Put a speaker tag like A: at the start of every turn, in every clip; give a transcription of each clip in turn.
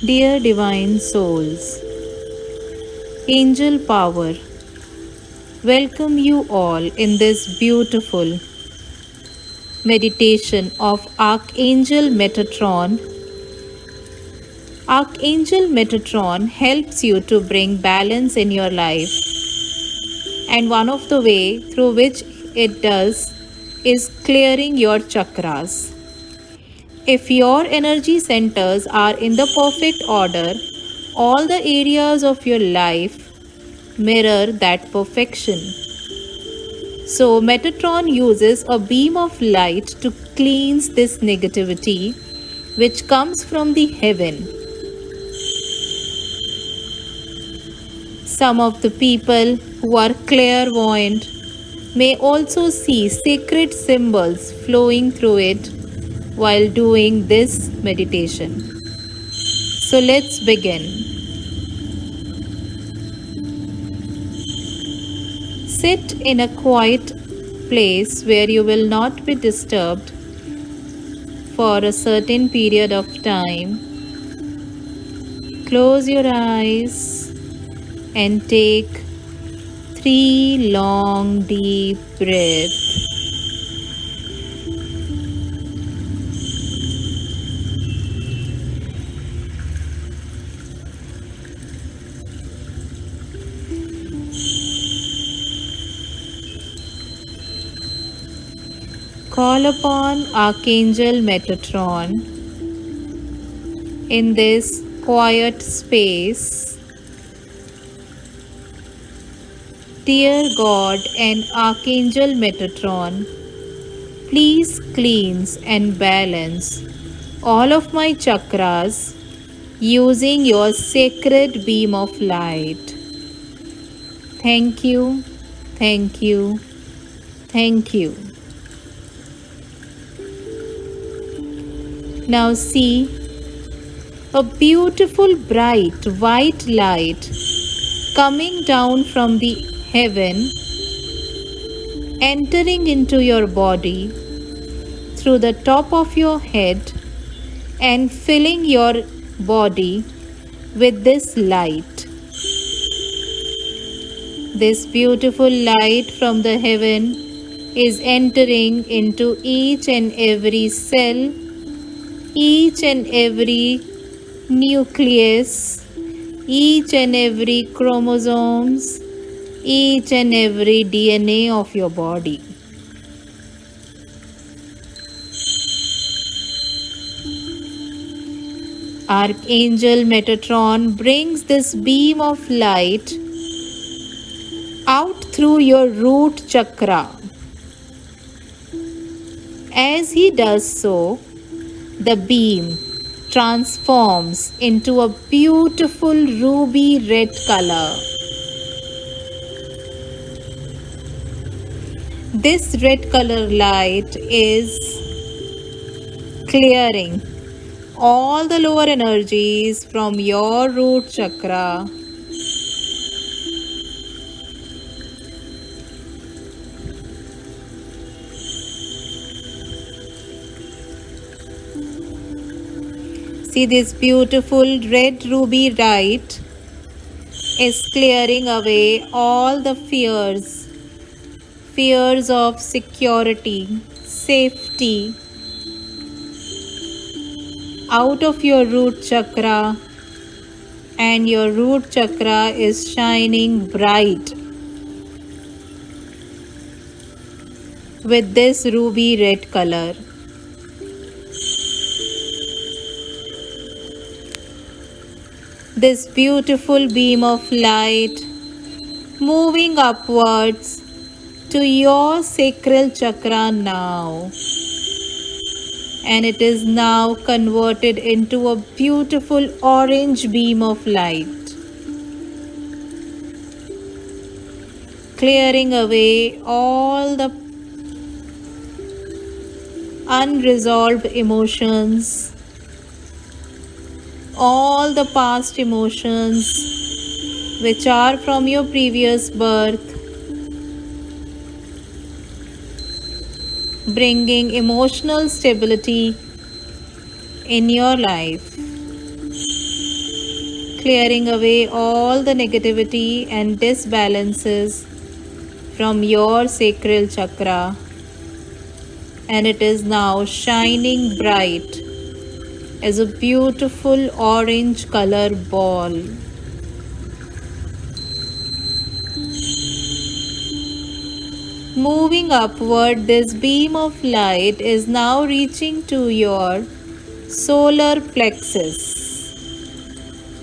A: Dear Divine Souls, Angel Power, welcome you all in this beautiful meditation of Archangel Metatron. Archangel Metatron helps you to bring balance in your life, and one of the way through which it does is clearing your chakras. If your energy centers are in the perfect order, all the areas of your life mirror that perfection. So, Metatron uses a beam of light to cleanse this negativity which comes from the heaven. Some of the people who are clairvoyant may also see sacred symbols flowing through it while doing this meditation. So let's begin. Sit in a quiet place where you will not be disturbed for a certain period of time. Close your eyes and take 3 long deep breaths. Call upon Archangel Metatron in this quiet space. Dear God and Archangel Metatron, please cleanse and balance all of my chakras using your sacred beam of light. Thank you, thank you, thank you. Now see a beautiful bright white light coming down from the heaven, entering into your body through the top of your head and filling your body with this light. This beautiful light from the heaven is entering into each and every cell, each and every nucleus, each and every chromosomes, each and every DNA of your body. Archangel Metatron brings this beam of light out through your root chakra. As he does so, the beam transforms into a beautiful ruby red color. This red color light is clearing all the lower energies from your root chakra. See, this beautiful red ruby light is clearing away all the fears of security, safety, out of your root chakra, and your root chakra is shining bright with this ruby red color. This beautiful beam of light moving upwards to your sacral chakra now, and it is now converted into a beautiful orange beam of light, clearing away all the unresolved emotions, all the past emotions which are from your previous birth, bringing emotional stability in your life. clearing away all the negativity and disbalances from your sacral chakra, and it is now shining bright as a beautiful orange color ball. Moving upward, this beam of light is now reaching to your solar plexus.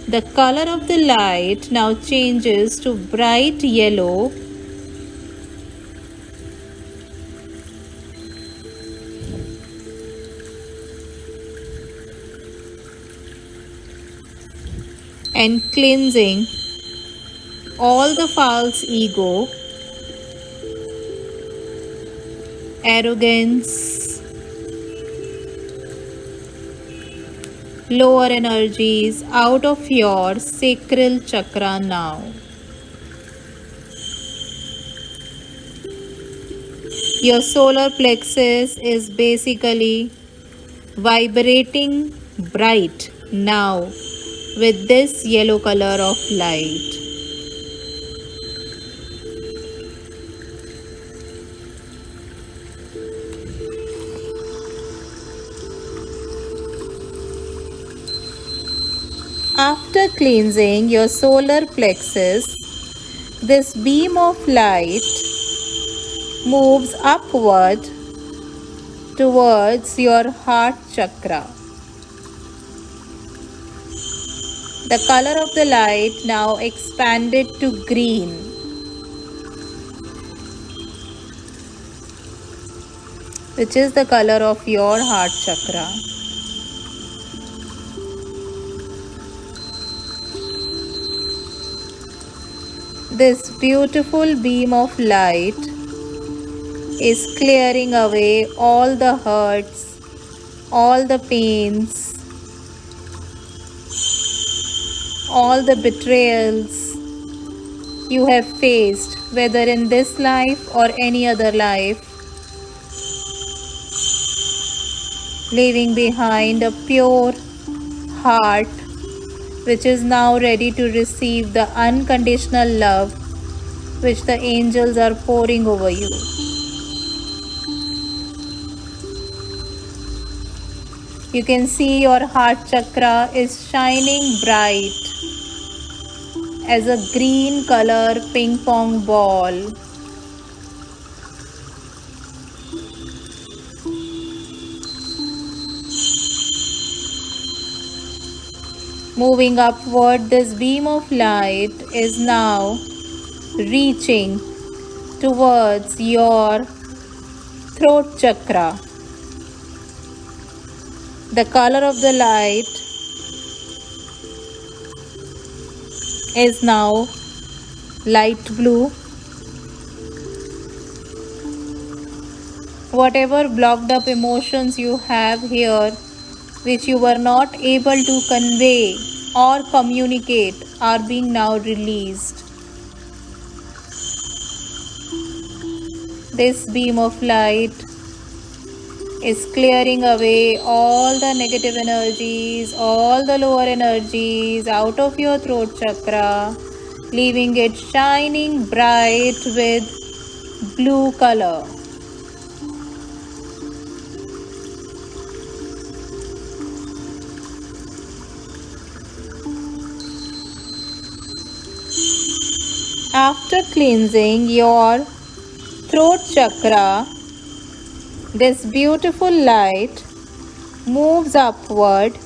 A: The color of the light now changes to bright yellow and cleansing all the false ego, arrogance, lower energies out of your sacral chakra now. Your solar plexus is basically vibrating bright now with this yellow color of light. After cleansing your solar plexus, this beam of light moves upward towards your heart chakra. The color of the light now expanded to green. Which is the color of your heart chakra. This beautiful beam of light is clearing away all the hurts, all the pains, all the betrayals you have faced, whether in this life or any other life, leaving behind a pure heart which is now ready to receive the unconditional love which the angels are pouring over you. You can see your heart chakra is shining bright as a green color ping pong ball. Moving upward, this beam of light is now reaching towards your throat chakra. The color of the light is now light blue. Whatever blocked up emotions you have here, which you were not able to convey or communicate, are being now released. This beam of light is clearing away all the negative energies, all the lower energies out of your throat chakra, leaving it shining bright with blue color. After cleansing your throat chakra, this beautiful light moves upward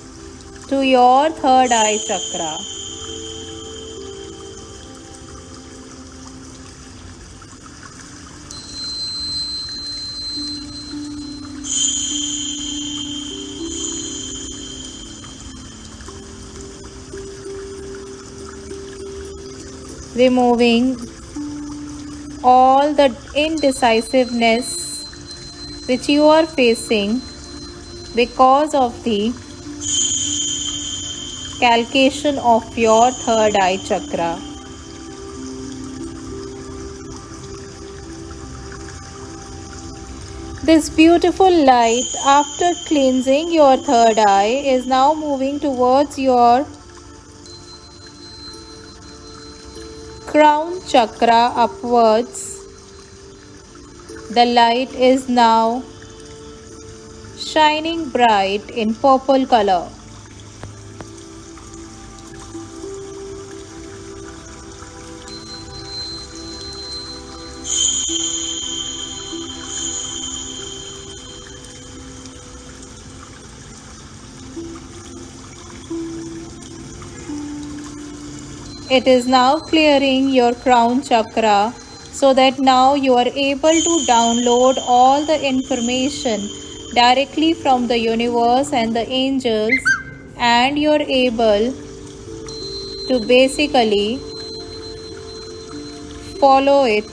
A: to your third eye chakra. Removing all the indecisiveness which you are facing because of the calcation of your third eye chakra. This beautiful light, after cleansing your third eye, is now moving towards your crown chakra upwards. The light is now shining bright in purple color. It is now clearing your crown chakra so that now you are able to download all the information directly from the universe and the angels, and you are able to basically follow it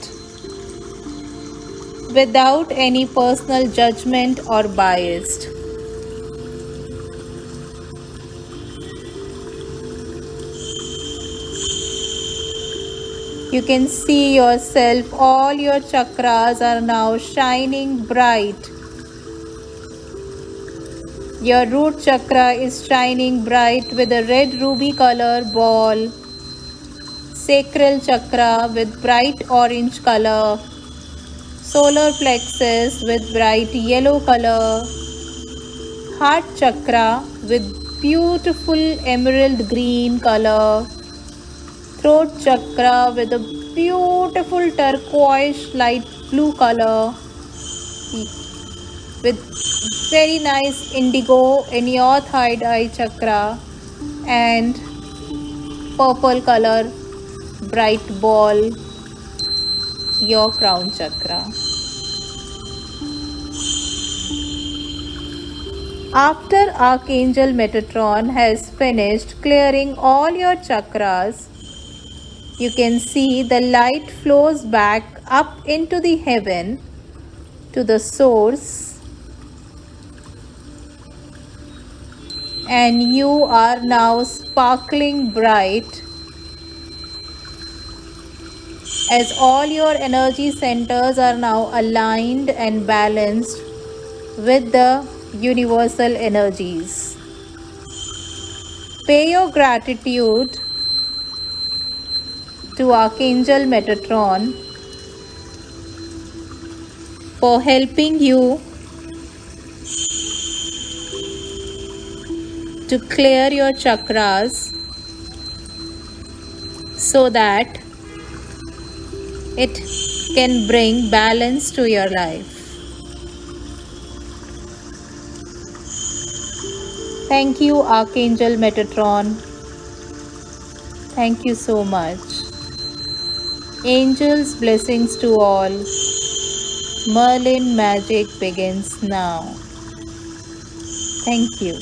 A: without any personal judgment or bias. You can see yourself, all your chakras are now shining bright. Your root chakra is shining bright with a red ruby color ball. Sacral chakra with bright orange color. Solar plexus with bright yellow color. Heart chakra with beautiful emerald green color. Throat chakra with a beautiful turquoise light blue color with very nice indigo in your third eye chakra and purple color bright ball your crown chakra. After Archangel Metatron has finished clearing all your chakras, you can see the light flows back up into the heaven to the source, and you are now sparkling bright as all your energy centers are now aligned and balanced with the universal energies. Pay your gratitude to Archangel Metatron for helping you to clear your chakras so that it can bring balance to your life. Thank you, Archangel Metatron. Thank you so much. Angels' blessings to all. Merlin magic begins now. Thank you.